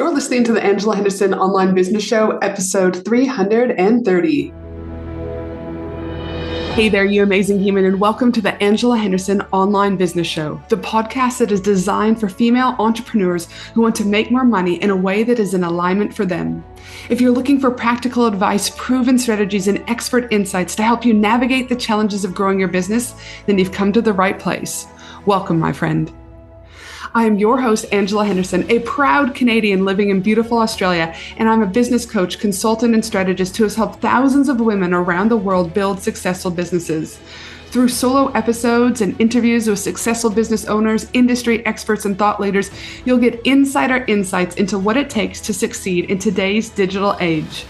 You're listening to the Angela Henderson Online Business Show, episode 330. Hey there, you amazing human, and welcome to the Angela Henderson Online Business Show, the podcast that is designed for female entrepreneurs who want to make more money in a way that is in alignment for them. If you're looking for practical advice, proven strategies, and expert insights to help you navigate the challenges of growing your business, then you've come to the right place. Welcome, my friend. I am your host, Angela Henderson, a proud Canadian living in beautiful Australia, and I'm a business coach, consultant, and strategist who has helped thousands of women around the world build successful businesses. Through solo episodes and interviews with successful business owners, industry experts, and thought leaders, you'll get insider insights into what it takes to succeed in today's digital age.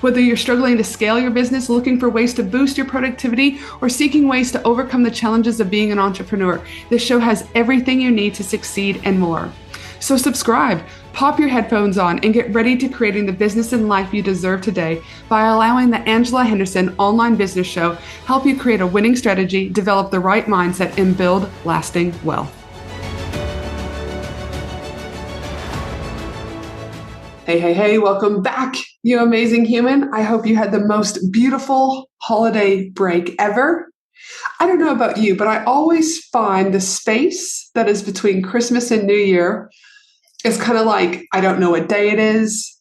Whether you're struggling to scale your business, looking for ways to boost your productivity, or seeking ways to overcome the challenges of being an entrepreneur, this show has everything you need to succeed and more. So subscribe, pop your headphones on, and get ready to creating the business and life you deserve today by allowing the Angela Henderson Online Business Show help you create a winning strategy, develop the right mindset, and build lasting wealth. Hey, welcome back, you amazing human. I hope you had the most beautiful holiday break ever. I don't know about you, but I always find the space that is between Christmas and New Year is kind of like, I don't know what day it is,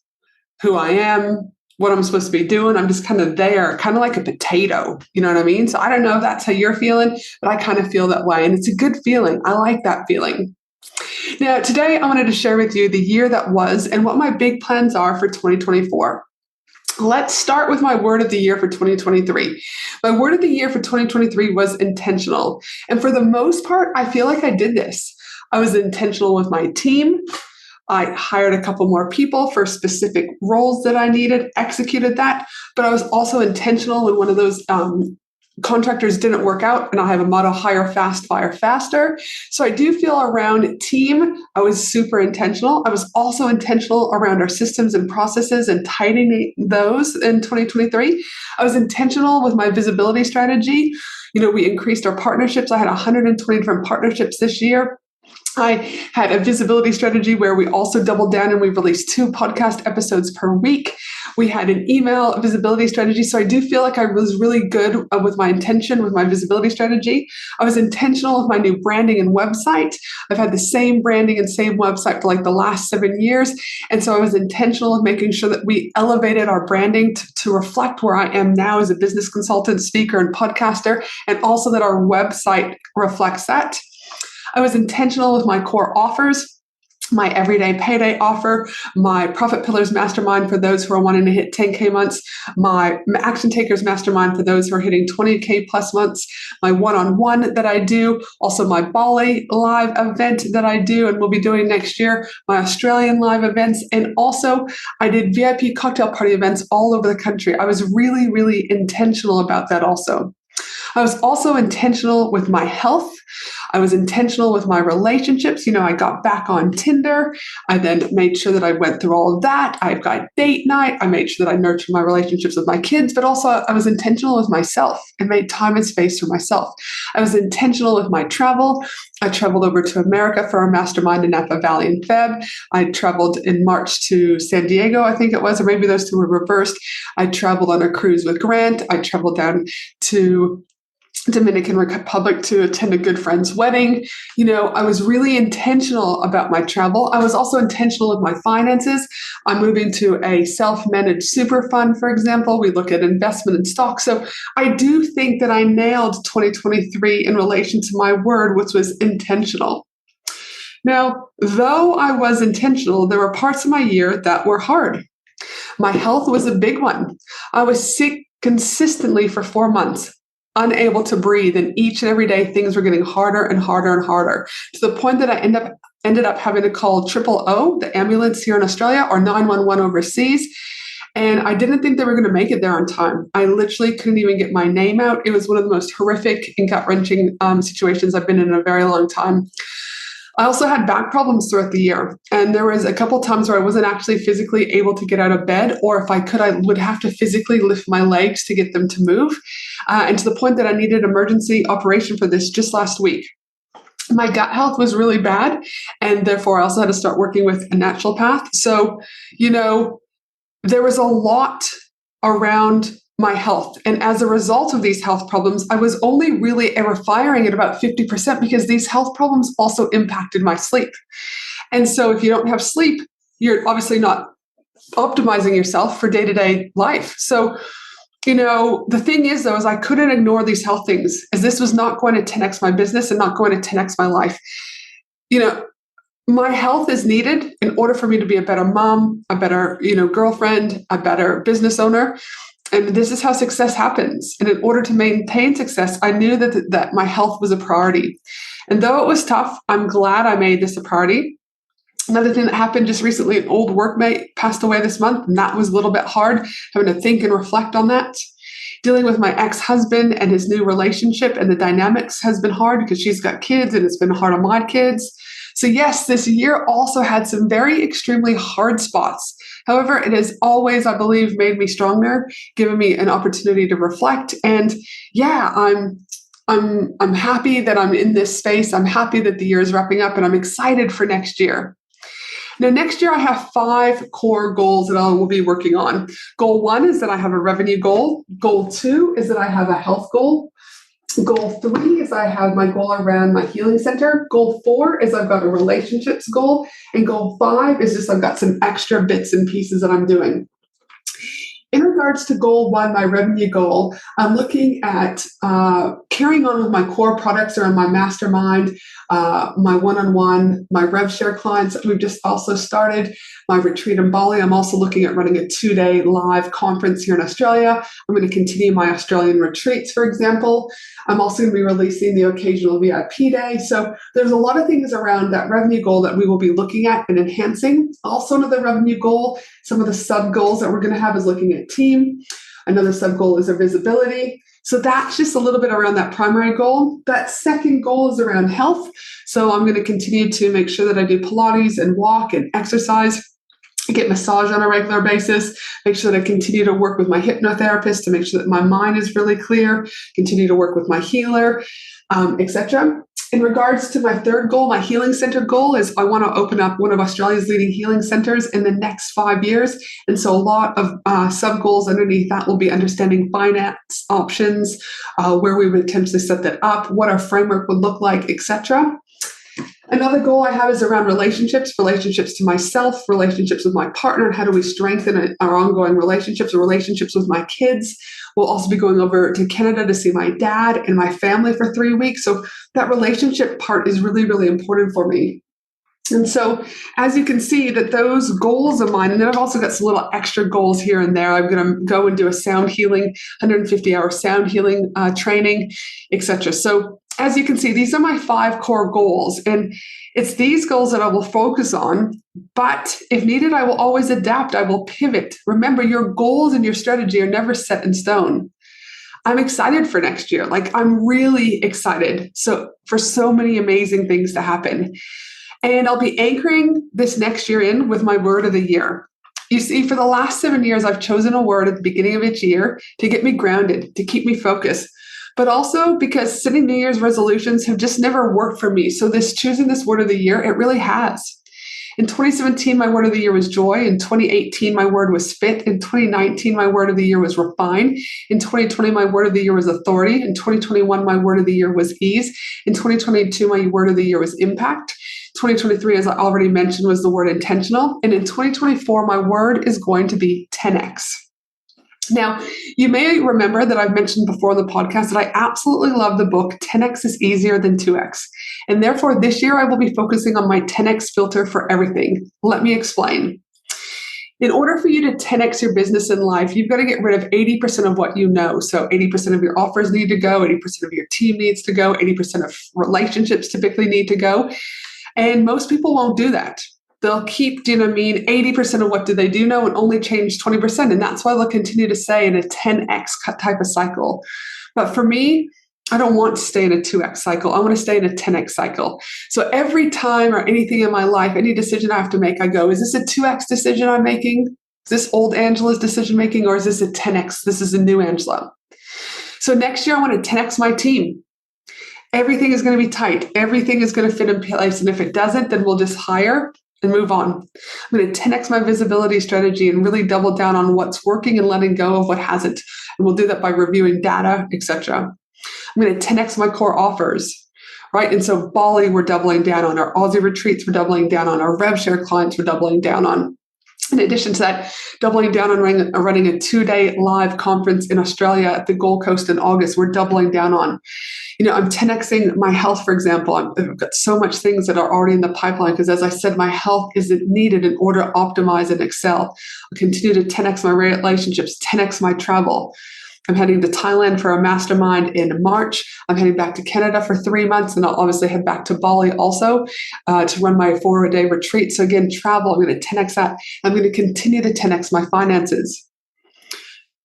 who I am, what I'm supposed to be doing. I'm just kind of there, kind of like a potato. You know what I mean? So I don't know if that's how you're feeling, but I kind of feel that way. And it's a good feeling. I like that feeling. Now, today I wanted to share with you the year that was and what my big plans are for 2024. Let's start with my word of the year for 2023. My word of the year for 2023 was intentional. And for the most part, I feel like I did this. I was intentional with my team. I hired a couple more people for specific roles that I needed, executed that. But I was also intentional when one of those contractors didn't work out, and I have a motto, hire fast, fire faster. So I do feel around team, I was super intentional. I was also intentional around our systems and processes and tightening those in 2023. I was intentional with my visibility strategy. We increased our partnerships. I had 120 different partnerships this year. I had a visibility strategy where we also doubled down and we released 2 podcast episodes per week. We had an email visibility strategy. So I do feel like I was really good with my intention, with my visibility strategy. I was intentional with my new branding and website. I've had the same branding and same website for like the last 7 years. And so I was intentional with making sure that we elevated our branding to reflect where I am now as a business consultant, speaker, and podcaster, and also that our website reflects that. I was intentional with my core offers, my everyday payday offer, my Profit Pillars Mastermind for those who are wanting to hit 10K months, my Action Takers Mastermind for those who are hitting 20K plus months, my one-on-one that I do, also my Bali live event that I do and will be doing next year, my Australian live events, and also I did VIP cocktail party events all over the country. I was really, really intentional about that also. I was also intentional with my health. I was intentional with my relationships. I got back on Tinder. I then made sure that I went through all of that. I've got date night. I made sure that I nurtured my relationships with my kids, but also I was intentional with myself and made time and space for myself. I was intentional with my travel. I traveled over to America for a mastermind in Napa Valley in Feb. I traveled in March to San Diego, I think it was, or maybe those two were reversed. I traveled on a cruise with Grant. I traveled down to Dominican Republic to attend a good friend's wedding. I was really intentional about my travel. I was also intentional with my finances. I'm moving to a self-managed super fund, for example. We look at investment in stocks. So I do think that I nailed 2023 in relation to my word, which was intentional. Now, though I was intentional, there were parts of my year that were hard. My health was a big one. I was sick consistently for 4 months. Unable to breathe, and each and every day things were getting harder and harder and harder, to the point that I ended up having to call 000, the ambulance here in Australia, or 911 overseas. And I didn't think they were going to make it there on time. I literally couldn't even get my name out. It was one of the most horrific and gut-wrenching situations I've been in a very long time. I also had back problems throughout the year. And there was a couple times where I wasn't actually physically able to get out of bed, or if I could, I would have to physically lift my legs to get them to move. And to the point that I needed emergency operation for this just last week. my gut health was really bad. And therefore, I also had to start working with a naturopath. So, there was a lot around my health. And as a result of these health problems, I was only really ever firing at about 50% because these health problems also impacted my sleep. And so if you don't have sleep, you're obviously not optimizing yourself for day-to-day life. So, the thing is, though, is I couldn't ignore these health things, as this was not going to 10x my business and not going to 10x my life. My health is needed in order for me to be a better mom, a better, girlfriend, a better business owner. And this is how success happens. And in order to maintain success, I knew that my health was a priority. And though it was tough, I'm glad I made this a priority. Another thing that happened just recently, an old workmate passed away this month, and that was a little bit hard, having to think and reflect on that. Dealing with my ex-husband and his new relationship and the dynamics has been hard because she's got kids and it's been hard on my kids. So yes, this year also had some very extremely hard spots. However, it has always, I believe, made me stronger, given me an opportunity to reflect. And yeah, I'm happy that I'm in this space. I'm happy that the year is wrapping up, and I'm excited for next year. Now, next year, I have 5 core goals that I will be working on. Goal 1 is that I have a revenue goal. Goal 2 is that I have a health goal. Goal 3 is I have my goal around my healing center. Goal 4 is I've got a relationships goal. And goal 5 is just I've got some extra bits and pieces that I'm doing. In regards to goal 1, my revenue goal, I'm looking at carrying on with my core products around my mastermind, my one-on-one, my RevShare clients. We've just also started my retreat in Bali. I'm also looking at running a 2-day live conference here in Australia. I'm going to continue my Australian retreats, for example. I'm also going to be releasing the occasional VIP day. So there's a lot of things around that revenue goal that we will be looking at and enhancing. Also, another revenue goal, some of the sub goals that we're going to have is looking at team. Another sub goal is our visibility. So that's just a little bit around that primary goal. That second goal is around health. So I'm going to continue to make sure that I do Pilates and walk and exercise, get massage on a regular basis, make sure that I continue to work with my hypnotherapist to make sure that my mind is really clear, continue to work with my healer, etc. In regards to my third goal, my healing center goal is I want to open up one of Australia's leading healing centers in the next 5 years. And so a lot of sub goals underneath that will be understanding finance options, where we would potentially set that up, what our framework would look like, etc. Another goal I have is around relationships to myself, relationships with my partner, and how do we strengthen our ongoing relationships with my kids. We'll also be going over to Canada to see my dad and my family for 3 weeks. So that relationship part is really, really important for me. And so as you can see that those goals of mine, and then I've also got some little extra goals here and there. I'm going to go and do a sound healing, 150-hour sound healing training, etc. So as you can see, these are my 5 core goals, and it's these goals that I will focus on. But if needed, I will always adapt. I will pivot. Remember, your goals and your strategy are never set in stone. I'm excited for next year. I'm really excited. So for so many amazing things to happen. And I'll be anchoring this next year in with my word of the year. You see, for the last 7 years, I've chosen a word at the beginning of each year to get me grounded, to keep me focused, but also because setting New Year's resolutions have just never worked for me. So choosing this word of the year, it really has. In 2017, my word of the year was joy. In 2018, my word was fit. In 2019, my word of the year was refine. In 2020, my word of the year was authority. In 2021, my word of the year was ease. In 2022, my word of the year was impact. 2023, as I already mentioned, was the word intentional. And in 2024, my word is going to be 10x. Now, you may remember that I've mentioned before in the podcast that I absolutely love the book 10x is easier than 2x. And therefore, this year I will be focusing on my 10x filter for everything. Let me explain. In order for you to 10x your business in life, you've got to get rid of 80% of what you know. So 80% of your offers need to go, 80% of your team needs to go, 80% of relationships typically need to go. And most people won't do that. They'll keep, 80% of what do they do know and only change 20%. And that's why they'll continue to say in a 10x type of cycle. But for me, I don't want to stay in a 2x cycle. I want to stay in a 10x cycle. So every time or anything in my life, any decision I have to make, I go, is this a 2x decision I'm making? Is this old Angela's decision making? Or is this a 10x? This is a new Angela. So next year, I want to 10x my team. Everything is going to be tight. Everything is going to fit in place. And if it doesn't, then we'll just hire and move on. I'm going to 10x my visibility strategy and really double down on what's working and letting go of what hasn't. And we'll do that by reviewing data, etc. I'm going to 10x my core offers, right? And so Bali, we're doubling down on. Our Aussie retreats, we're doubling down on. Our RevShare clients, we're doubling down on. In addition to that, doubling down on running a 2-day live conference in Australia at the Gold Coast in August, we're doubling down on. I'm 10xing my health, for example. I've got so much things that are already in the pipeline because, as I said, my health isn't needed in order to optimize and excel. I'll continue to 10x my relationships, 10x my travel. I'm heading to Thailand for a mastermind in March. I'm heading back to Canada for 3 months, and I'll obviously head back to Bali also to run my 4-day retreat. So again, travel, I'm going to 10x that. I'm going to continue to 10x my finances.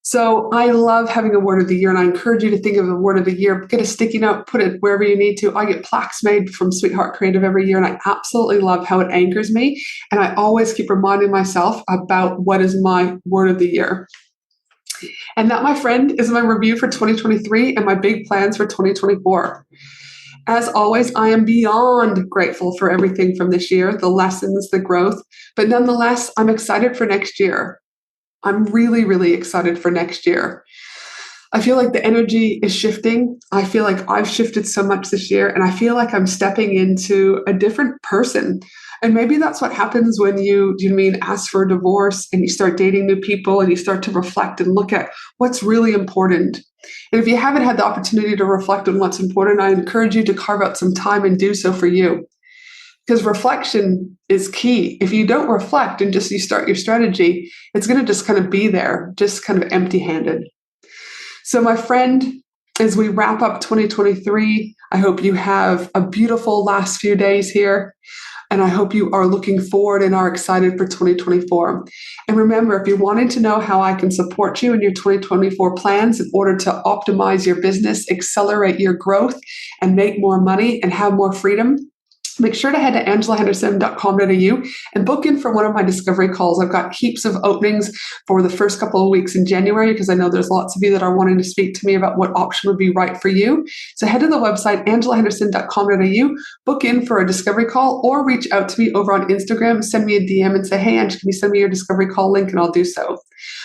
So I love having a word of the year, and I encourage you to think of a word of the year. Get a sticky note, put it wherever you need to. I get plaques made from Sweetheart Creative every year, and I absolutely love how it anchors me. And I always keep reminding myself about what is my word of the year. And that, my friend, is my review for 2023 and my big plans for 2024. As always, I am beyond grateful for everything from this year, the lessons, the growth, but nonetheless, I'm excited for next year. I'm really, really excited for next year. I feel like the energy is shifting. I feel like I've shifted so much this year, and I feel like I'm stepping into a different person. And maybe that's what happens when you ask for a divorce and you start dating new people and you start to reflect and look at what's really important. And if you haven't had the opportunity to reflect on what's important, I encourage you to carve out some time and do so for you. Because reflection is key. If you don't reflect and just you start your strategy, it's going to just kind of be there, just kind of empty-handed. So my friend, as we wrap up 2023, I hope you have a beautiful last few days here. And I hope you are looking forward and are excited for 2024. And remember, if you're wanting to know how I can support you in your 2024 plans in order to optimize your business, accelerate your growth, and make more money and have more freedom, make sure to head to angelahenderson.com.au and book in for one of my discovery calls. I've got heaps of openings for the first couple of weeks in January because I know there's lots of you that are wanting to speak to me about what option would be right for you. So head to the website, angelahenderson.com.au, book in for a discovery call, or reach out to me over on Instagram, send me a DM and say, hey, Ange, can you send me your discovery call link? And I'll do so.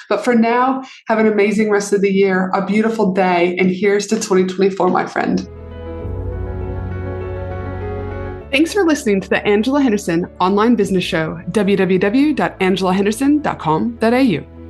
But for now, have an amazing rest of the year, a beautiful day, and here's to 2024, my friend. Thanks for listening to the Angela Henderson Online Business Show, www.angelahenderson.com.au.